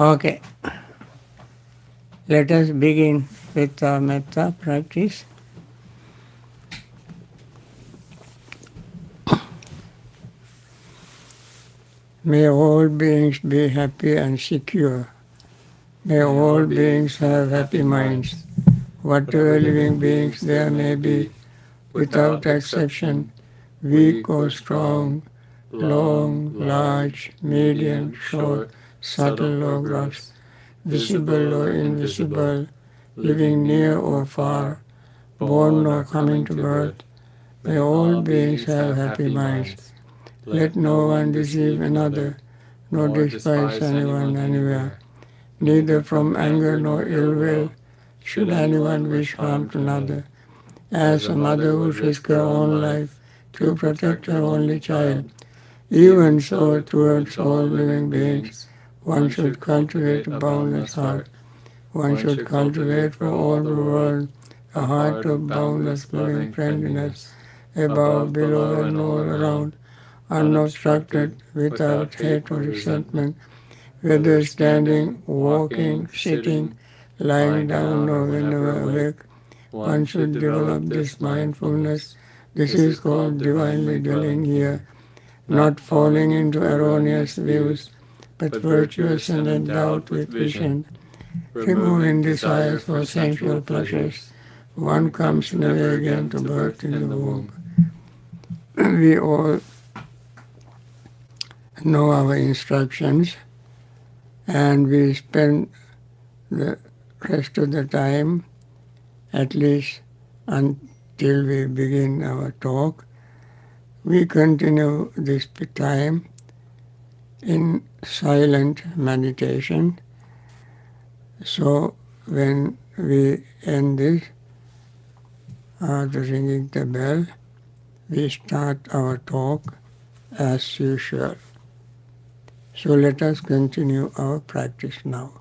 Okay, let us begin with our metta practice. May all beings be happy and secure. May all beings have happy minds. Whatever living beings there may be, without exception, weak or strong, long, large, medium, short, subtle or gross, visible or invisible, living near or far, born or coming to birth, may all beings have happy minds. Let no one deceive another, nor despise anyone anywhere. Neither from anger nor ill will should anyone wish harm to another. As a mother would risk her own life to protect her only child, even so towards all living beings, one should cultivate a boundless heart. One should cultivate for all the world a heart of boundless loving friendliness, above, below, and all around, unobstructed, without hate or resentment, whether standing, walking, sitting, lying down, or whenever awake. One should develop this mindfulness. This is called divinely dwelling here, not falling into erroneous views, but virtuous and endowed with vision, removing desires for sensual pleasures. One comes never again to birth in the womb. We all know our instructions, and we spend the rest of the time, at least until we begin our talk, we continue this time in silent meditation. So when we end this, after ringing the bell, we start our talk as usual. So let us continue our practice now.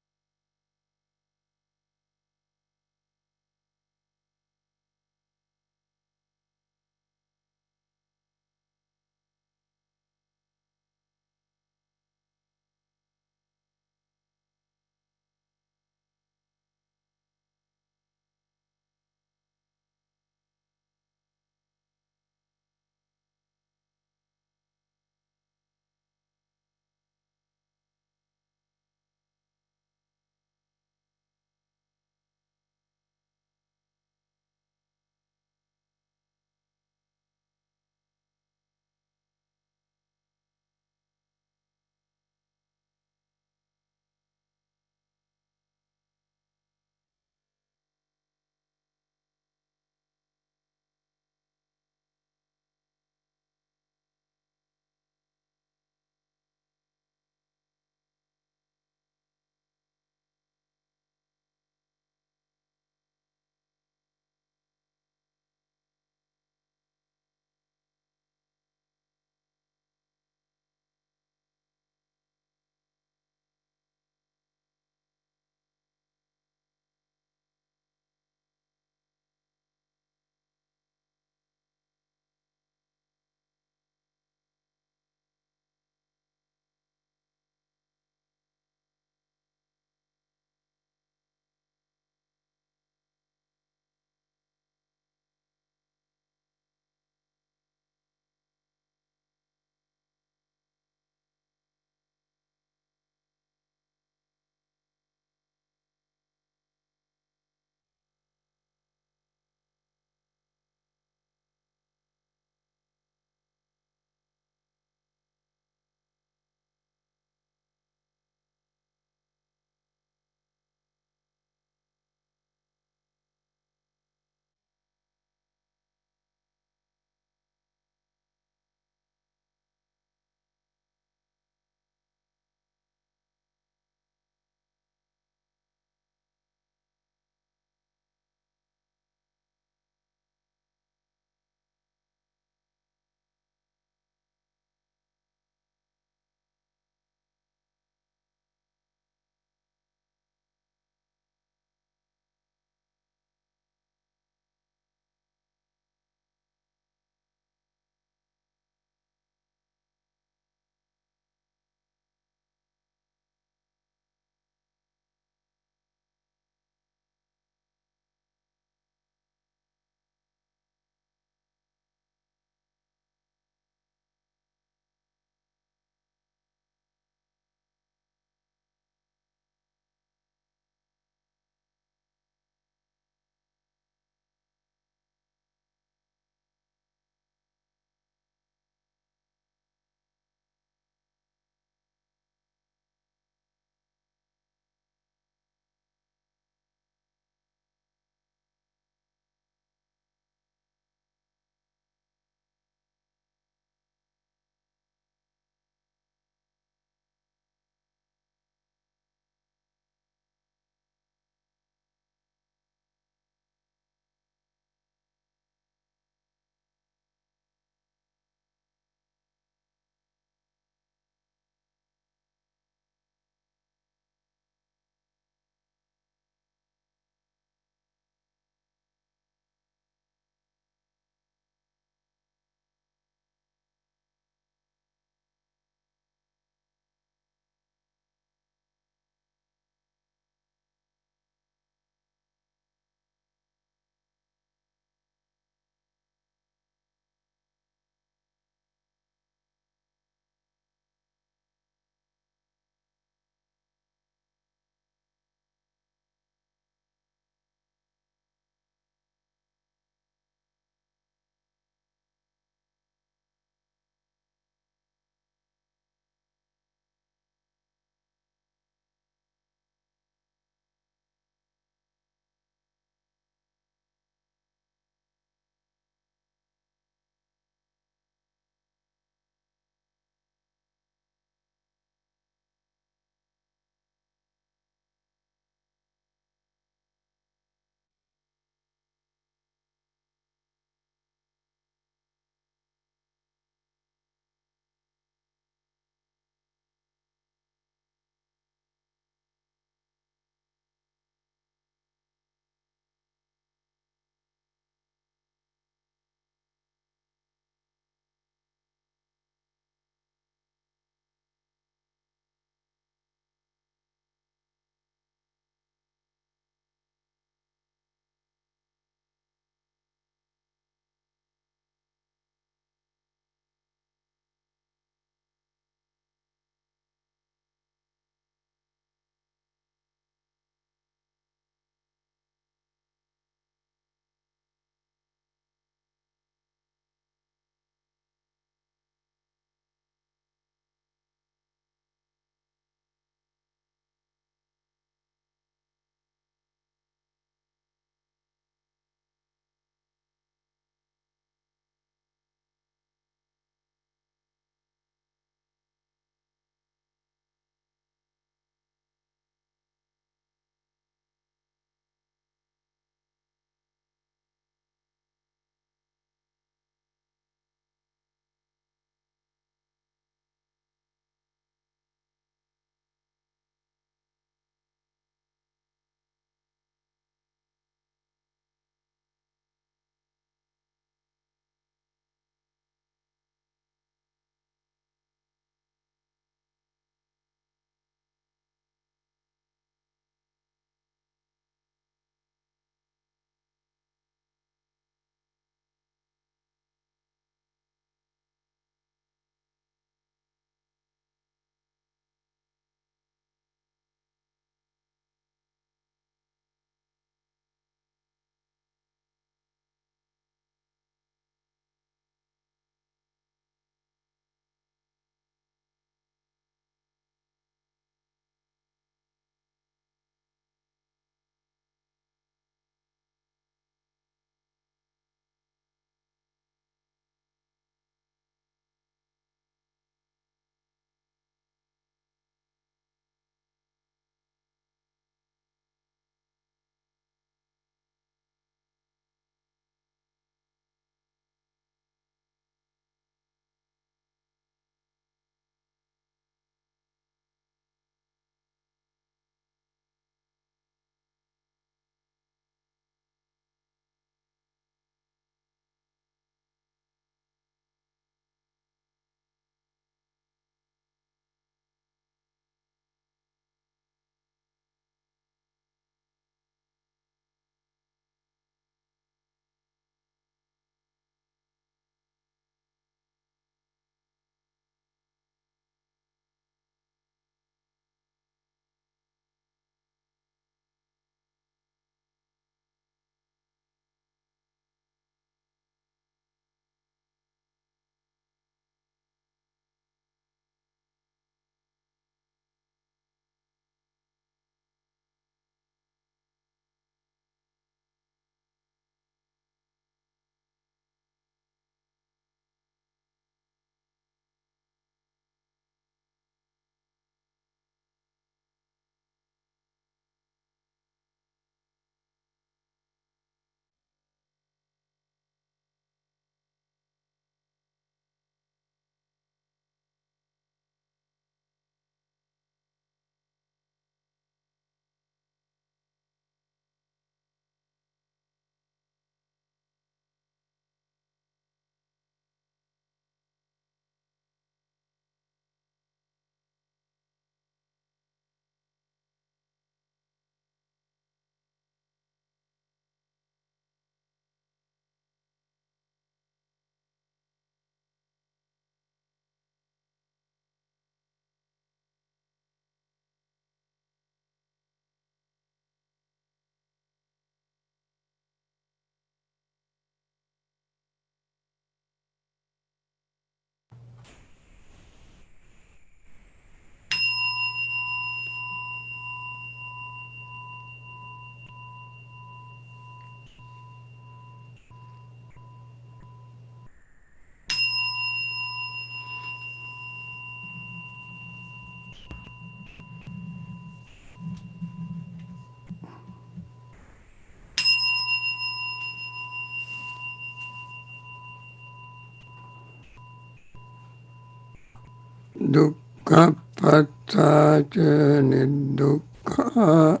dukkha pattaca nidukkha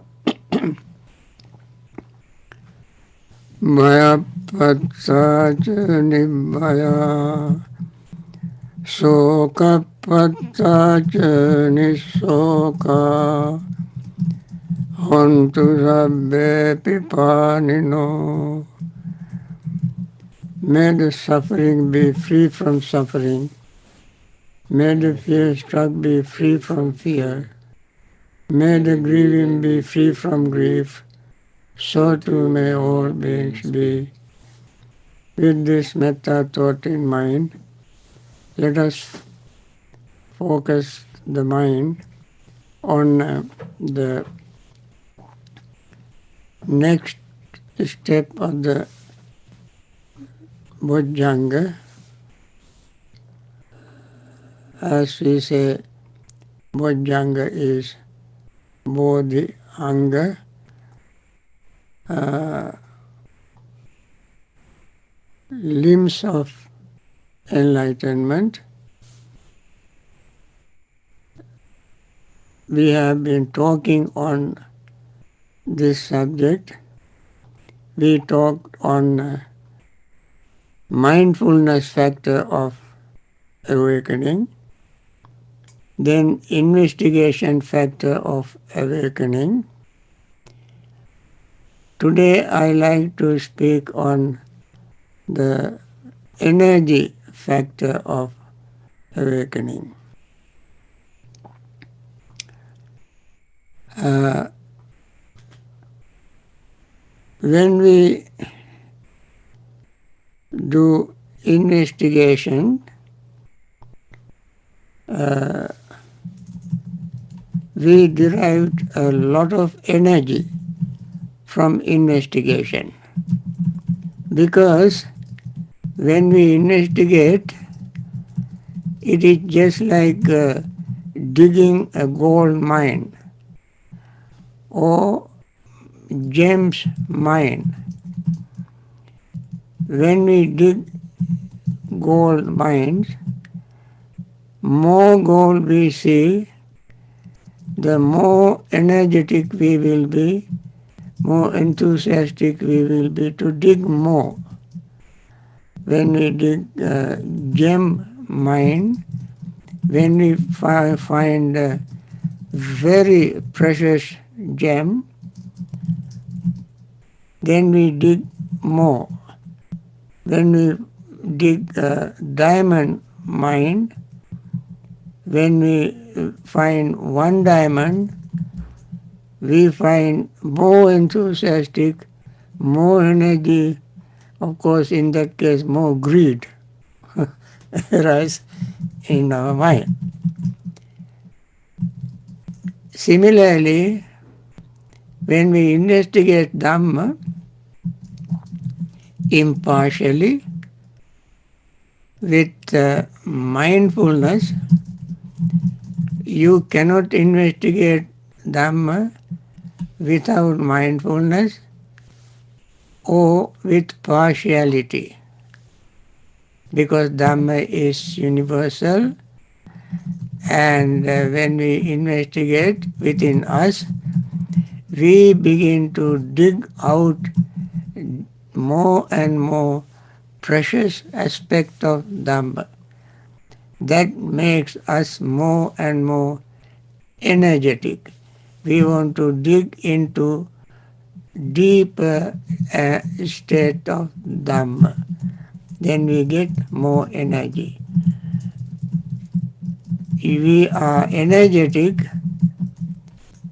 bhaya pattaca nibbhaya soka pattaca nisoka hontu sabbe pipanino. May the suffering be free from suffering. May the fear struck be free from fear. May the grieving be free from grief. So too may all beings be. With this metta thought in mind, let us focus the mind on the next step of the Bojjhanga. As we say, Bojjhanga is Bodhi Anga. Limbs of enlightenment. We have been talking on this subject. We talked on mindfulness factor of awakening, then investigation factor of awakening. Today I like to speak on the energy factor of awakening. When we do investigation, we derived a lot of energy from investigation, because when we investigate, it is just like digging a gold mine or gems mine. When we dig gold mines, more gold we see, the more energetic we will be, more enthusiastic we will be to dig more. When we dig gem mine, when we find a very precious gem, then we dig more. When we dig a diamond mine, when we find one diamond, we find more enthusiastic, more energy, of course in that case more greed arise in our mind. Similarly, when we investigate Dhamma impartially, with mindfulness, you cannot investigate Dhamma without mindfulness or with partiality, because Dhamma is universal, and when we investigate within us, we begin to dig out more and more precious aspect of Dhamma. That makes us more and more energetic. We want to dig into deeper state of Dhamma. Then we get more energy. We are energetic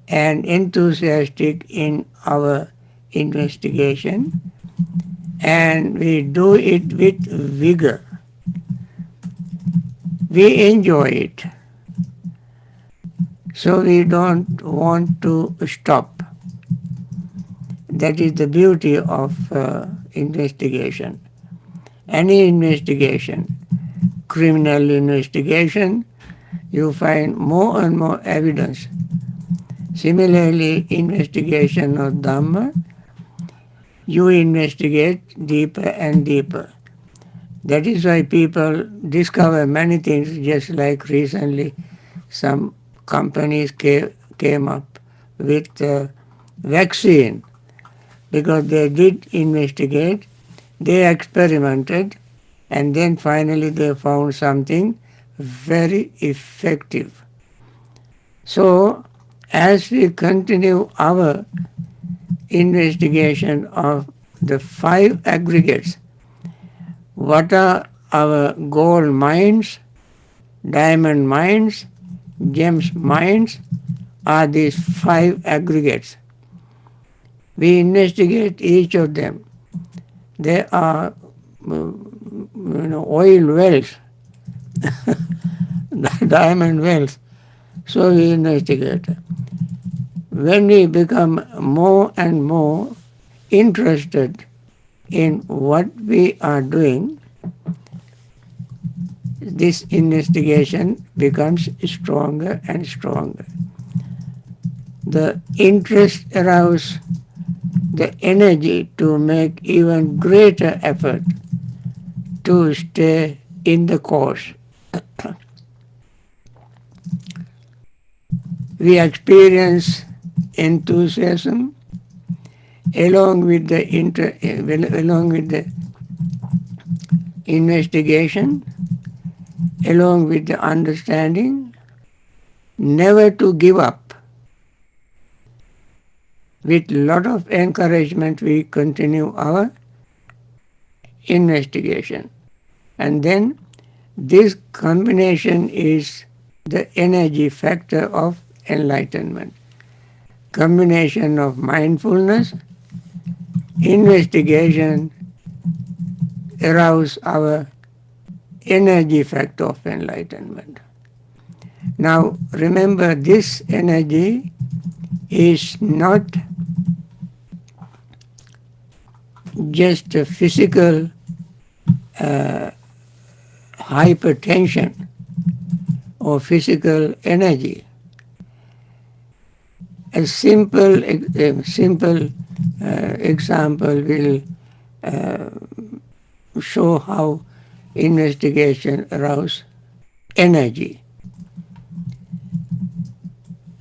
and enthusiastic in our investigation, and we do it with vigor. We enjoy it, so we don't want to stop. That is the beauty of investigation. Any investigation, criminal investigation, you find more and more evidence. Similarly, investigation of Dhamma, you investigate deeper and deeper. That is why people discover many things, just like recently some companies came up with a vaccine because they did investigate, they experimented, and then finally they found something very effective. So, as we continue our investigation of the 5 aggregates, what are our gold mines, diamond mines, gems mines, are these 5 aggregates. We investigate each of them. They are oil wells, diamond wells. So we investigate. When we become more and more interested in what we are doing, this investigation becomes stronger and stronger. The interest arouses the energy to make even greater effort to stay in the course. We experience enthusiasm along with the investigation, along with the understanding, never to give up. With a lot of encouragement, we continue our investigation. And then this combination is the energy factor of enlightenment. Combination of mindfulness, investigation, arouse our energy factor of enlightenment. Now remember, this energy is not just a physical hypertension or physical energy. A simple example will show how investigation arouses energy.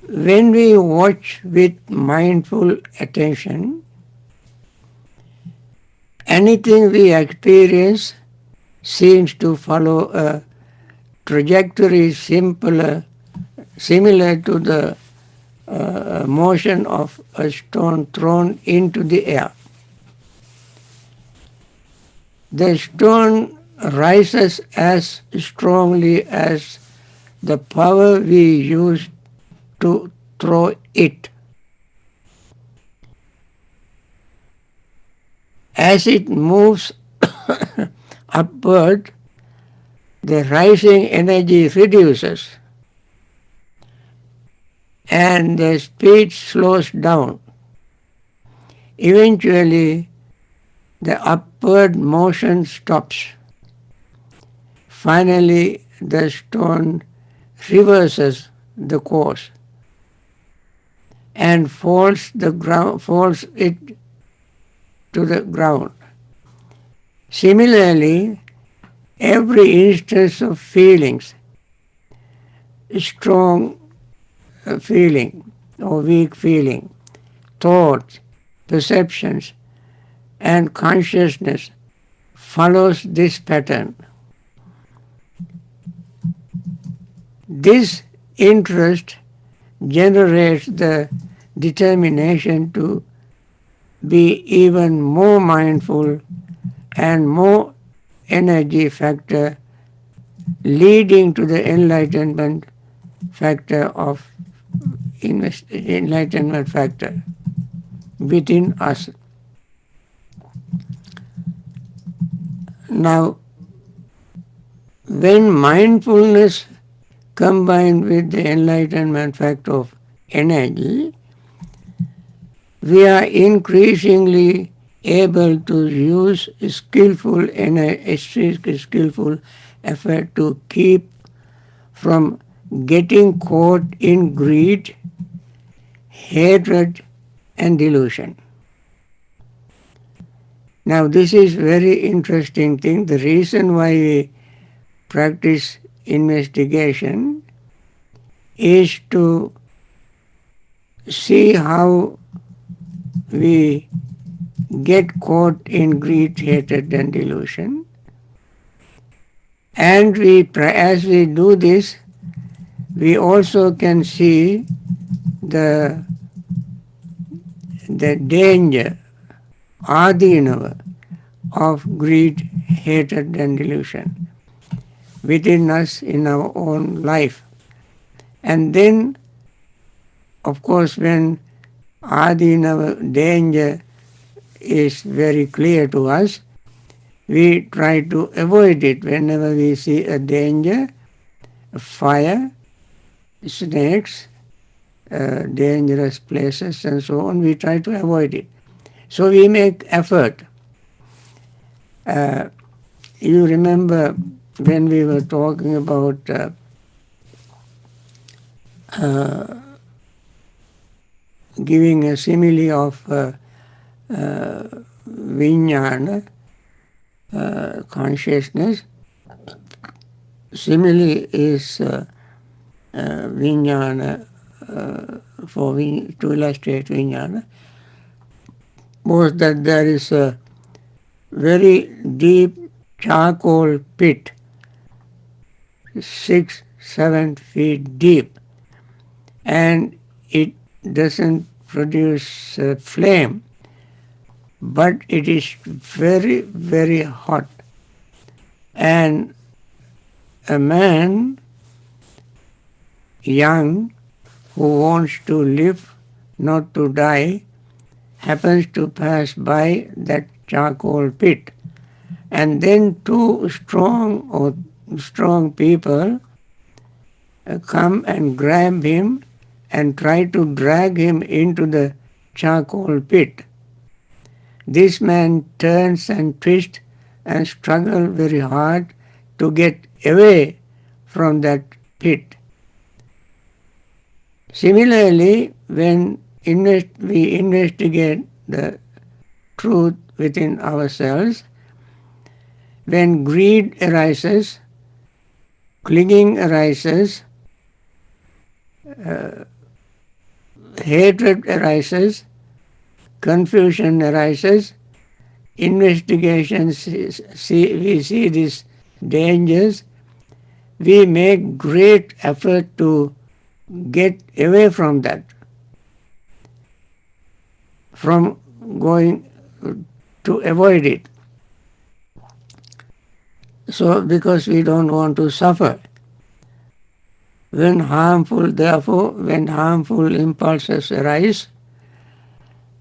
When we watch with mindful attention, anything we experience seems to follow a trajectory similar to the motion of a stone thrown into the air. The stone rises as strongly as the power we use to throw it. As it moves upward, the rising energy reduces and the speed slows down. Eventually, the upward motion stops. Finally, the stone reverses the course and falls it to the ground. Similarly, every instance of feelings, strong feeling or weak feeling, thoughts, perceptions, and consciousness follows this pattern. This interest generates the determination to be even more mindful and more energy factor, leading to the enlightenment factor within us. Now, when mindfulness combined with the enlightenment factor of energy, we are increasingly able to use skillful effort to keep from getting caught in greed, hatred, and delusion. Now this is very interesting thing. The reason why we practice investigation is to see how we get caught in greed, hatred and delusion. And as we do this, we also can see the danger, adinava, of greed, hatred and delusion within us in our own life. And then, of course, when adinava, danger, is very clear to us, we try to avoid it. Whenever we see a danger, a fire, snakes, dangerous places and so on, we try to avoid it. So we make effort. You remember when we were talking about giving a simile of vijnana, consciousness. Simile is vijnana, to illustrate vijnana, was that there is a very deep charcoal pit, 6-7 feet deep, and it doesn't produce flame, but it is very, very hot. And a man, young, who wants to live, not to die, happens to pass by that charcoal pit. And then two strong people come and grab him and try to drag him into the charcoal pit. This man turns and twists and struggles very hard to get away from that pit. Similarly, when we investigate the truth within ourselves, when greed arises, clinging arises, hatred arises, confusion arises, investigations, we see these dangers, we make great effort to get away from that, from going to avoid it. So, because we don't want to suffer. Therefore, when harmful impulses arise,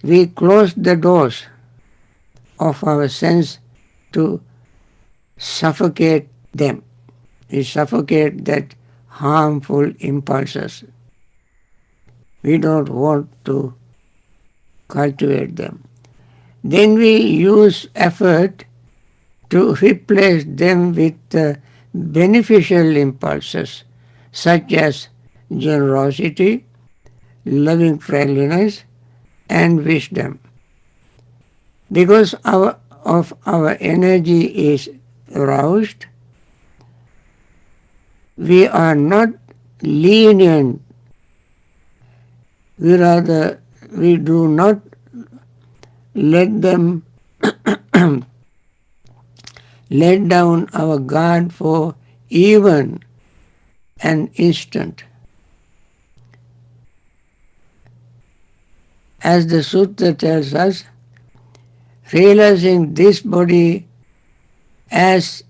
we close the doors of our sense to suffocate them. We suffocate that harmful impulses. We don't want to cultivate them. Then we use effort to replace them with beneficial impulses such as generosity, loving friendliness, and wisdom. Because our energy is aroused, we are not lenient. We do not let them let down our guard for even an instant. As the Sutta tells us, realizing this body as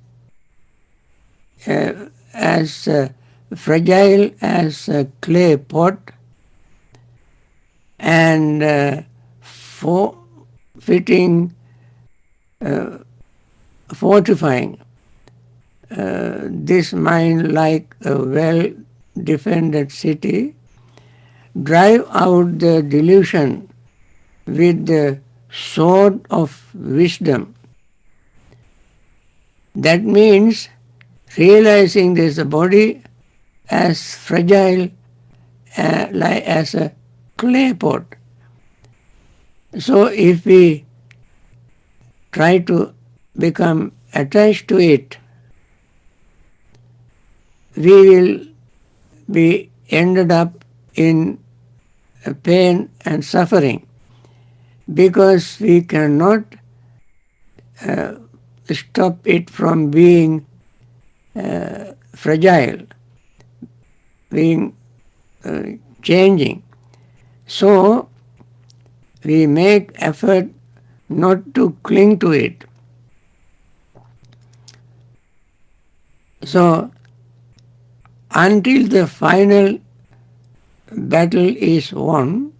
fragile as a clay pot and fortifying this mind like a well-defended city, drive out the delusion with the sword of wisdom. That means realizing this body as fragile like as a clay pot. So if we try to become attached to it, we will be ended up in pain and suffering, because we cannot stop it from being fragile, being changing. So we make effort not to cling to it. So until the final battle is won,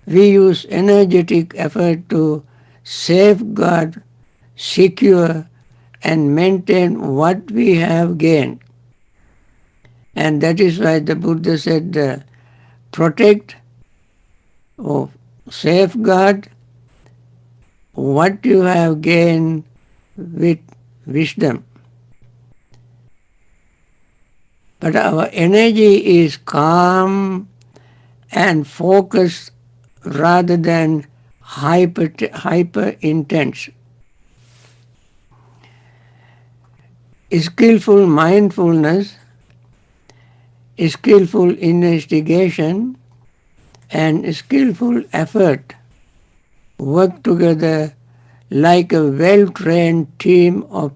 we use energetic effort to safeguard, secure, and maintain what we have gained. And that is why the Buddha said, protect or safeguard what you have gained with wisdom. But our energy is calm and focused rather than hyper intense. Skillful mindfulness, skillful investigation, and skillful effort work together like a well-trained team of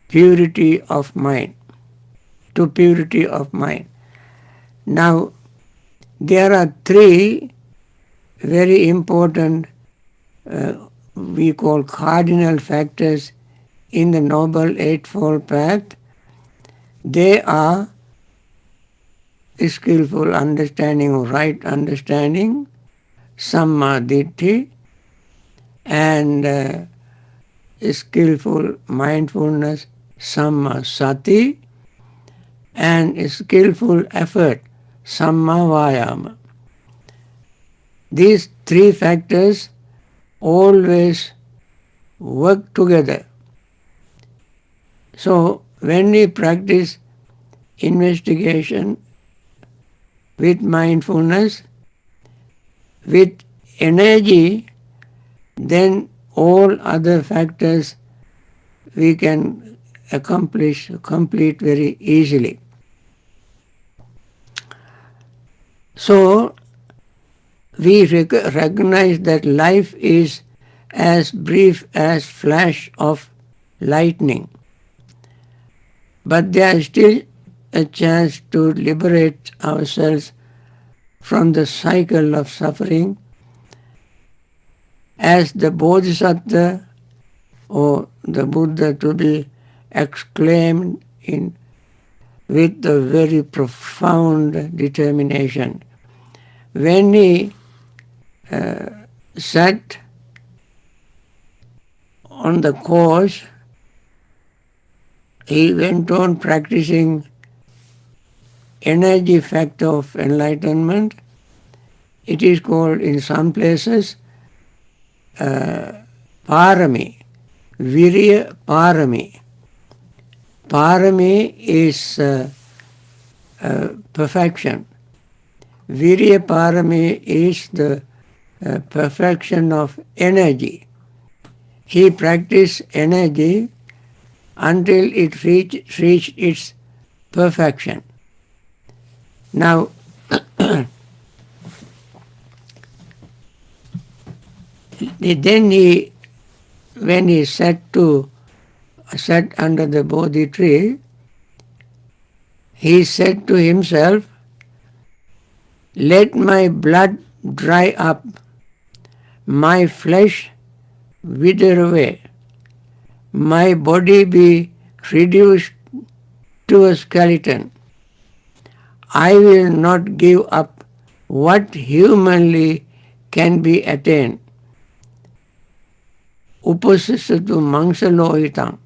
purity of mind, to purity of mind. Now, there are three very important, we call cardinal factors in the Noble Eightfold Path. They are skillful understanding or right understanding, sammaditthi, and skillful mindfulness, sammasati, and skillful effort, sammavayama. These three factors always work together. So when we practice investigation with mindfulness, with energy, then all other factors we can complete very easily. So we recognize that life is as brief as flash of lightning, but there is still a chance to liberate ourselves from the cycle of suffering, as the Bodhisattva or the Buddha to be exclaimed in with a very profound determination. When he sat on the course, he went on practicing energy factor of enlightenment. It is called in some places parami, virya parami. Parami is perfection. Virya parami is the perfection of energy. He practiced energy until it reached its perfection. Now, then when he sat under the Bodhi tree, he said to himself, "Let my blood dry up, my flesh wither away, my body be reduced to a skeleton. I will not give up what humanly can be attained. Upasisatu mangsalohitam.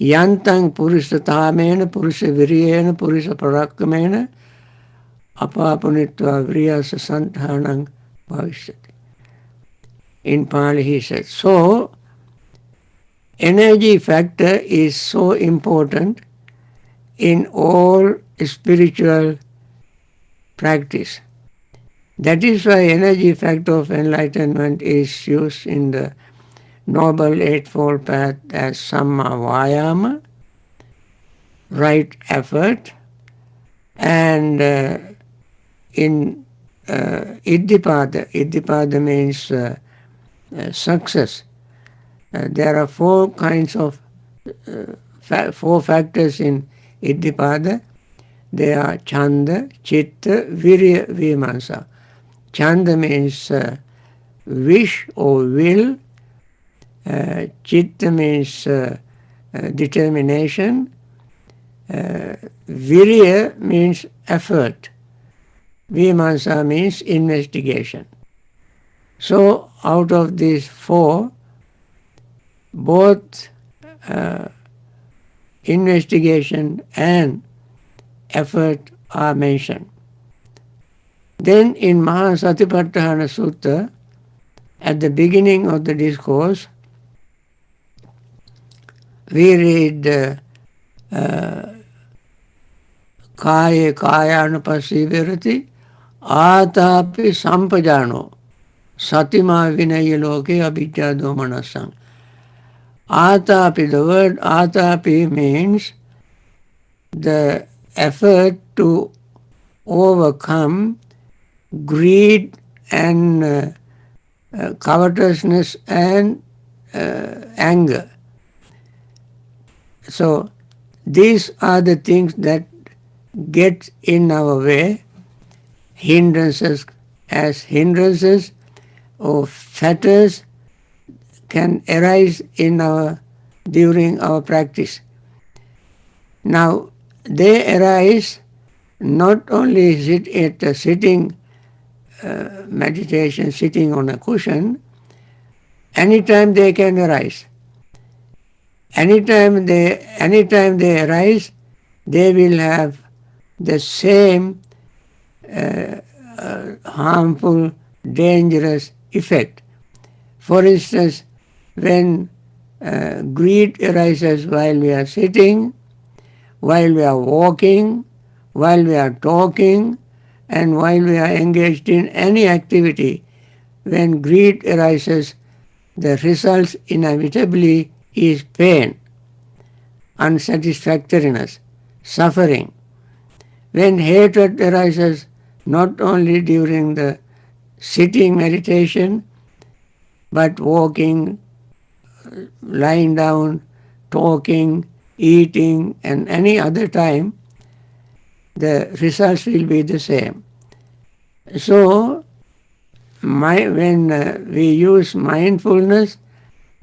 Yantang purisathamena, purisaviriyena, purisaparakkamena, apapunitva vriyasa santhanang bhavishyati." In Pali he said. So, energy factor is so important in all spiritual practice. That is why energy factor of enlightenment is used in the Noble Eightfold Path as samma vayama, right effort, And in Iddhipada means success. There are four kinds of, four factors in Iddhipada. They are Chanda, Chitta, Virya, Vimansa. Chanda means wish or will. Chitta means determination. Virya means effort. Vimansa means investigation. So out of these four, both investigation and effort are mentioned. Then in Mahasatipatthana Sutta, at the beginning of the discourse, we read Kaya Kayanupassivirati Atapi Sampajano Satima Vinayaloke Abhijjado Manasang. Atapi, the word Atapi means the effort to overcome greed and covetousness and anger. So these are the things that get in our way, hindrances, as hindrances or fetters can arise during our practice. Now they arise not only at a sitting meditation, sitting on a cushion. Anytime they can arise. Anytime they arise, they will have the same harmful, dangerous effect. For instance, when greed arises while we are sitting, while we are walking, while we are talking, and while we are engaged in any activity, when greed arises, the result inevitably is pain, unsatisfactoriness, suffering. When hatred arises, not only during the sitting meditation, but walking, lying down, talking, eating, and any other time, the results will be the same. So, when we use mindfulness,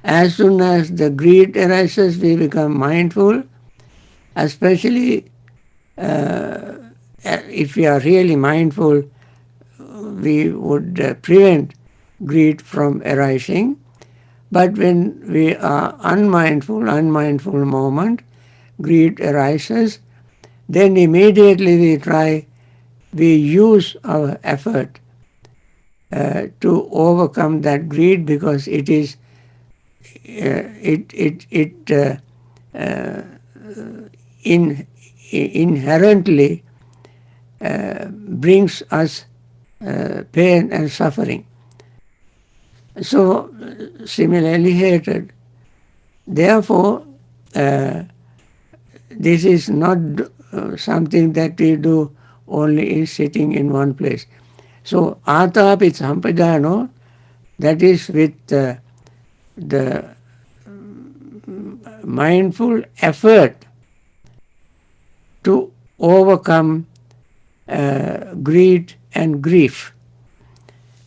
as soon as the greed arises, we become mindful, especially if we are really mindful, we would prevent greed from arising. But when we are unmindful moment, greed arises, then immediately we use our effort to overcome that greed, because it is inherently brings us pain and suffering. So similarly hatred. Therefore, this is not something that we do only in sitting in one place. So atapi sampajano, that is with the mindful effort to overcome greed and grief.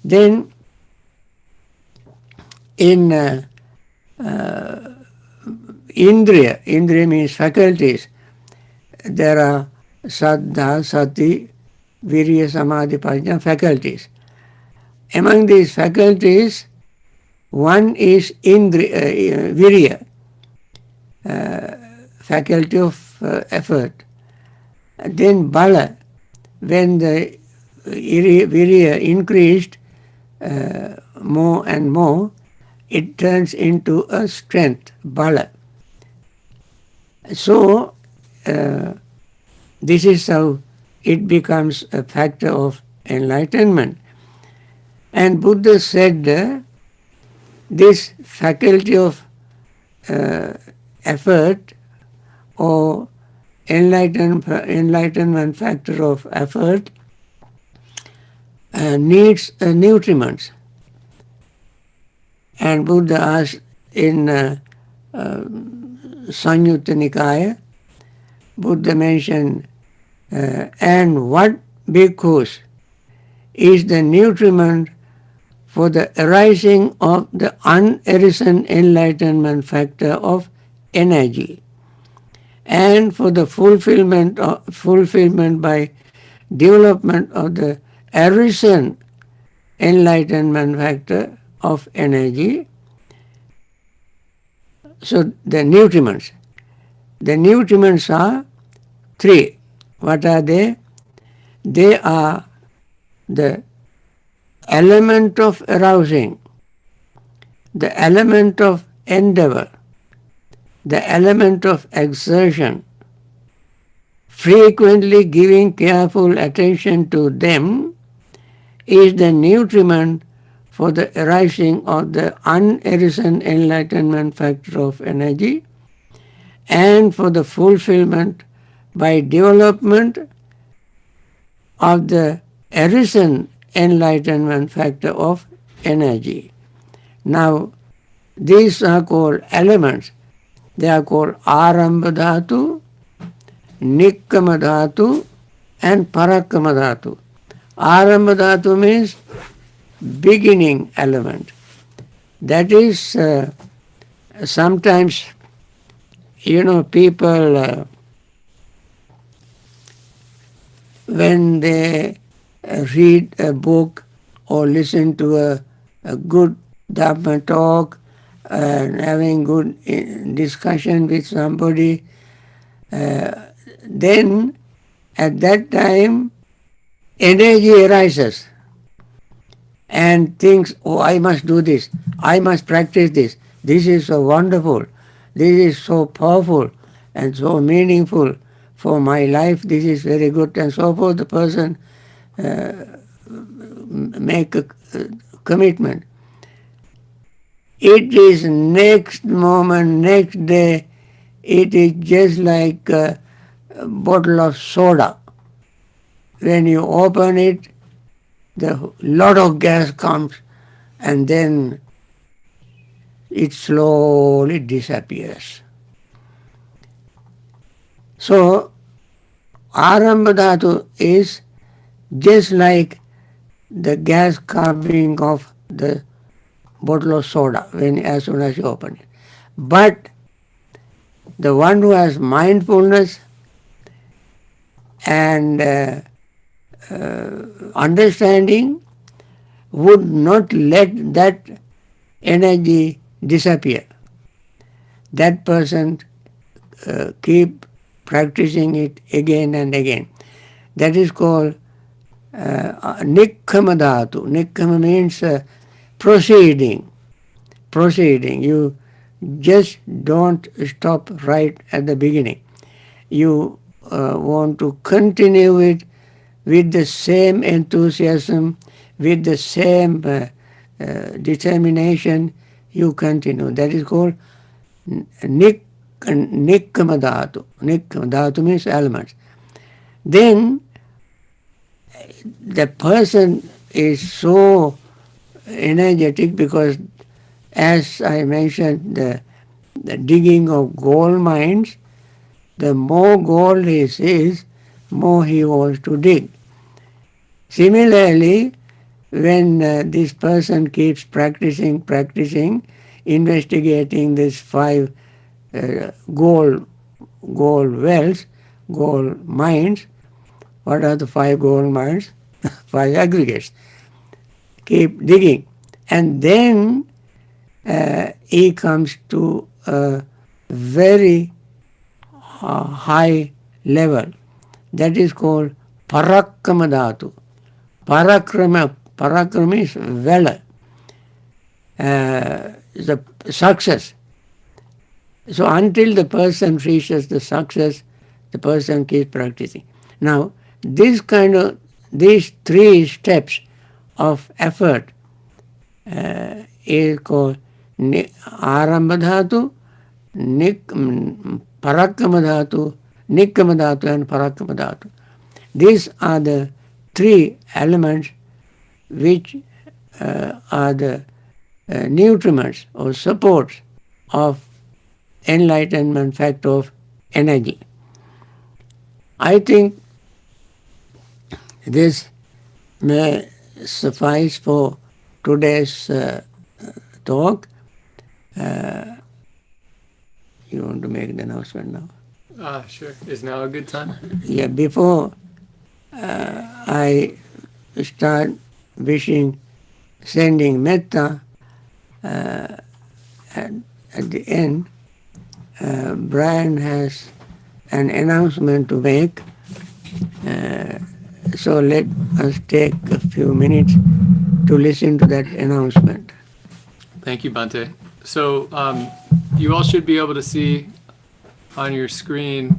Then in Indriya means faculties. There are Saddha, Sati, Virya, Samadhi, Prajna faculties. Among these faculties, one is Virya, faculty of effort. Then Bala, when the Virya increased more and more, it turns into a strength, Bala. So, this is how it becomes a factor of enlightenment. And Buddha said this faculty of effort or enlightenment factor of effort needs nutriments. And Buddha asked in Sanyutta Nikaya, Buddha mentioned, and what bhikkhus is the nutriment for the arising of the unarisen enlightenment factor of energy, and for the fulfillment by development of the arisen enlightenment factor of energy. So the nutriments are three. What are they? They are the element of arousing, the element of endeavor, the element of exertion. Frequently giving careful attention to them is the nutriment for the arising of the unarisen enlightenment factor of energy, and for the fulfillment by development of the arisen enlightenment factor of energy. Now, these are called elements. They are called Arambha Dhatu, Nikkama Dhatu, and Parakrama Dhatu. Arambha Dhatu means beginning element. That is, sometimes, people, when they read a book or listen to a good Dharma talk and having good discussion with somebody, then at that time energy arises and thinks, oh, I must do this, I must practice this, this is so wonderful, this is so powerful and so meaningful for my life, this is very good, and so forth. The person make a commitment. It is next moment, next day, it is just like a bottle of soda. When you open it, the lot of gas comes and then it slowly disappears. So, Arambha Dhatu is just like the gas coming off the bottle of soda as soon as you open it. But the one who has mindfulness and understanding would not let that energy disappear. That person keep practicing it again and again. That is called Nikkama Dhatu. Nikkama means proceeding. You just don't stop right at the beginning. You want to continue it with the same enthusiasm, with the same determination, you continue. That is called Nikkama Dhatu. Nikkama Dhatu means elements. Then the person is so energetic because, as I mentioned, the digging of gold mines, the more gold he sees, more he wants to dig. Similarly, when this person keeps practicing, investigating these 5 gold wells, gold mines. What are the 5 gold mines? 5 aggregates. Keep digging. And then he comes to a very high level. That is called Parakrama Dhatu. Parakrama is valor, the success. So until the person reaches the success, the person keeps practicing. Now, these 3 steps of effort is called Arambha Dhatu, Parakrama Dhatu, Nikkama dhatu and Parakama dhatu. These are the three elements which are the nutriments or supports of enlightenment factor of energy. I think this may suffice for today's talk. You want to make the announcement now? Sure. Is now a good time? Yeah, before I start sending metta, at the end, Brian has an announcement to make. So let us take a few minutes to listen to that announcement. Thank you, Bhante. So you all should be able to see on your screen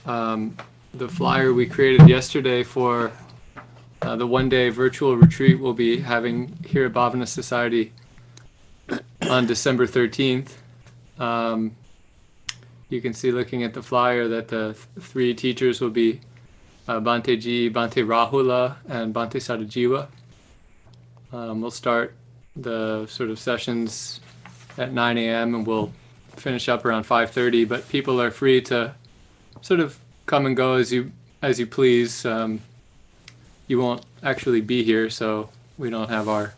the flyer we created yesterday for the one-day virtual retreat we'll be having here at Bhavana Society on December 13th. You can see, looking at the flyer, that the three teachers will be Bhante G, Bhante Rahula, and Bhante Sadajiva. We'll start the sort of sessions at 9 a.m. and we'll finish up around 5:30. But people are free to sort of come and go as you please. You won't actually be here, so we don't have our.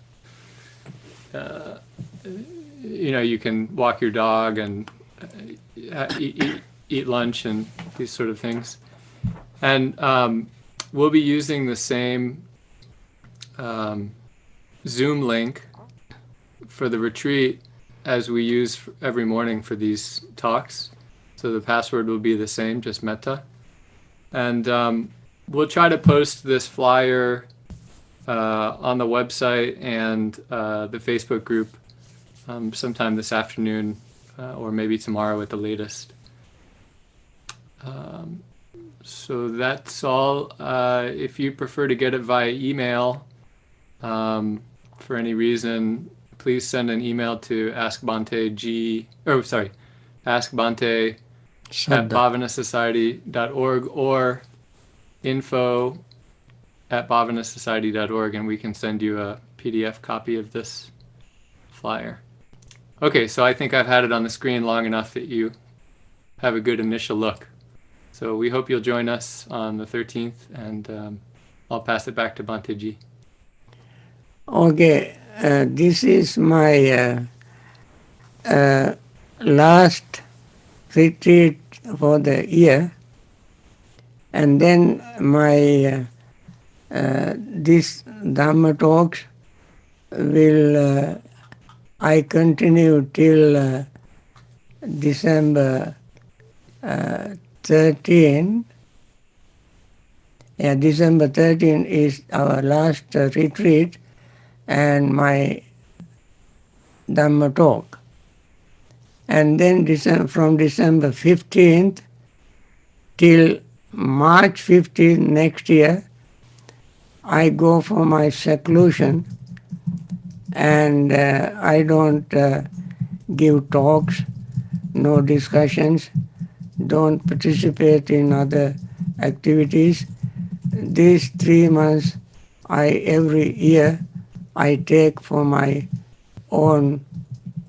You can walk your dog and eat lunch and these sort of things. And we'll be using the same Zoom link for the retreat as we use every morning for these talks. So the password will be the same, just metta. And we'll try to post this flyer on the website and the Facebook group sometime this afternoon or maybe tomorrow at the latest. So that's all. If you prefer to get it via email, for any reason, please send an email to askbhante@bhavanasociety.org or info@bhavanasociety.org, and we can send you a PDF copy of this flyer. Okay, so I think I've had it on the screen long enough that you have a good initial look. So we hope you'll join us on the 13th, and I'll pass it back to Bhante G. Okay, this is my last retreat for the year, and then my this Dhamma talks will I continue till December 13. Yeah, December 13 is our last retreat and my Dhamma talk. And then from December 15th till March 15th next year, I go for my seclusion, and I don't give talks, no discussions, don't participate in other activities. These 3 months every year I take for my own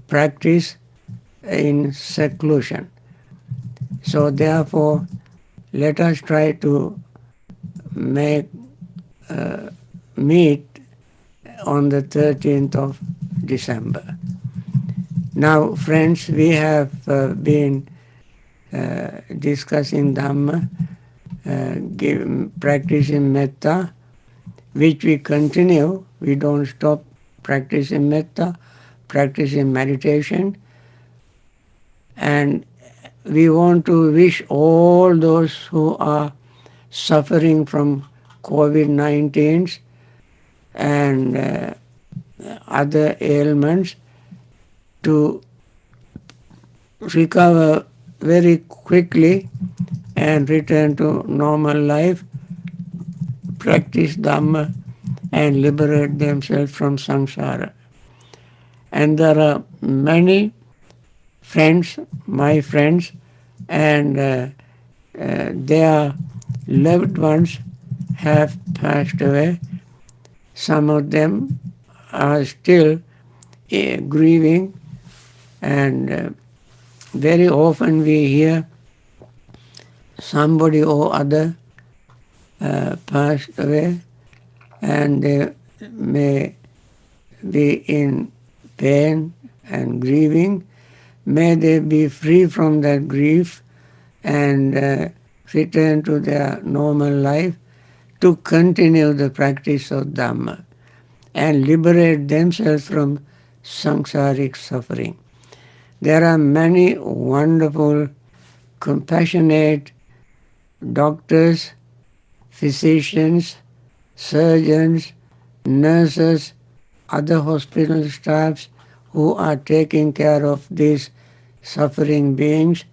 practice in seclusion. So therefore, let us try to meet on the 13th of December. Now, friends, we have been discussing Dhamma, practicing metta, which we continue. We don't stop practicing metta, practicing meditation. And we want to wish all those who are suffering from COVID-19 and other ailments to recover very quickly and return to normal life, practice Dhamma, and liberate themselves from samsara. And there are many friends, my friends, and their loved ones have passed away. Some of them are still grieving, and very often we hear somebody or other passed away, and they may be in pain and grieving. May they be free from that grief and return to their normal life to continue the practice of Dhamma and liberate themselves from samsaric suffering. There are many wonderful, compassionate doctors, physicians, surgeons, nurses, other hospital staffs who are taking care of these suffering beings,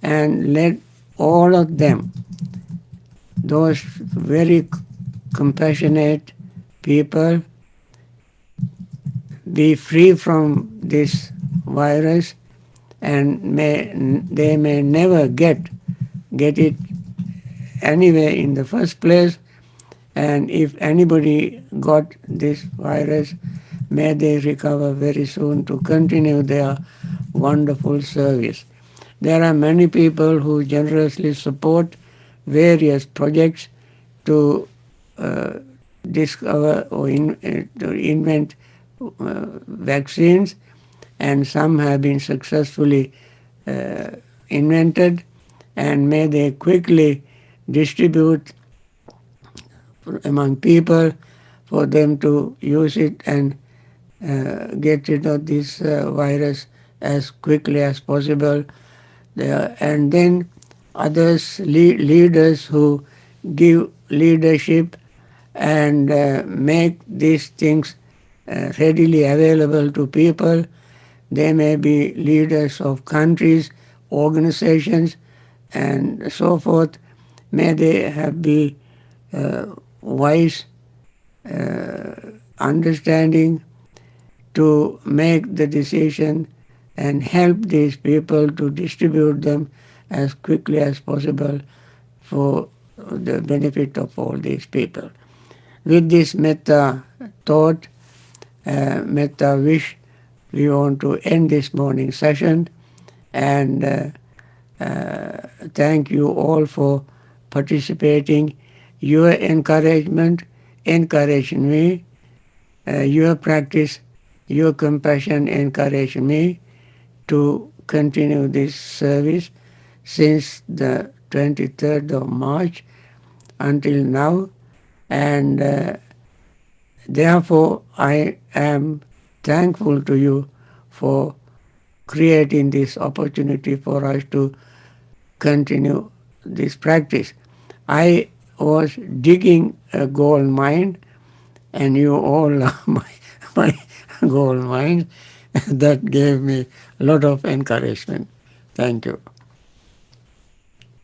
and let all of them, those very compassionate people, be free from this virus, and they may never get it anyway in the first place. And if anybody got this virus, may they recover very soon to continue their wonderful service. There are many people who generously support various projects to discover or to invent vaccines, and some have been successfully invented, and may they quickly distribute among people for them to use it and get rid of this virus as quickly as possible. And then others, leaders who give leadership and make these things readily available to people. They may be leaders of countries, organizations, and so forth. May they have be wise, understanding to make the decision and help these people to distribute them as quickly as possible for the benefit of all these people. With this metta thought, metta wish, we want to end this morning session, and thank you all for participating. Your encouragement encouraged me. Your practice, your compassion encouraged me to continue this service since the 23rd of March until now. And therefore, I am thankful to you for creating this opportunity for us to continue this practice. I was digging a gold mine, and you all are my gold mines. That gave me a lot of encouragement. Thank you.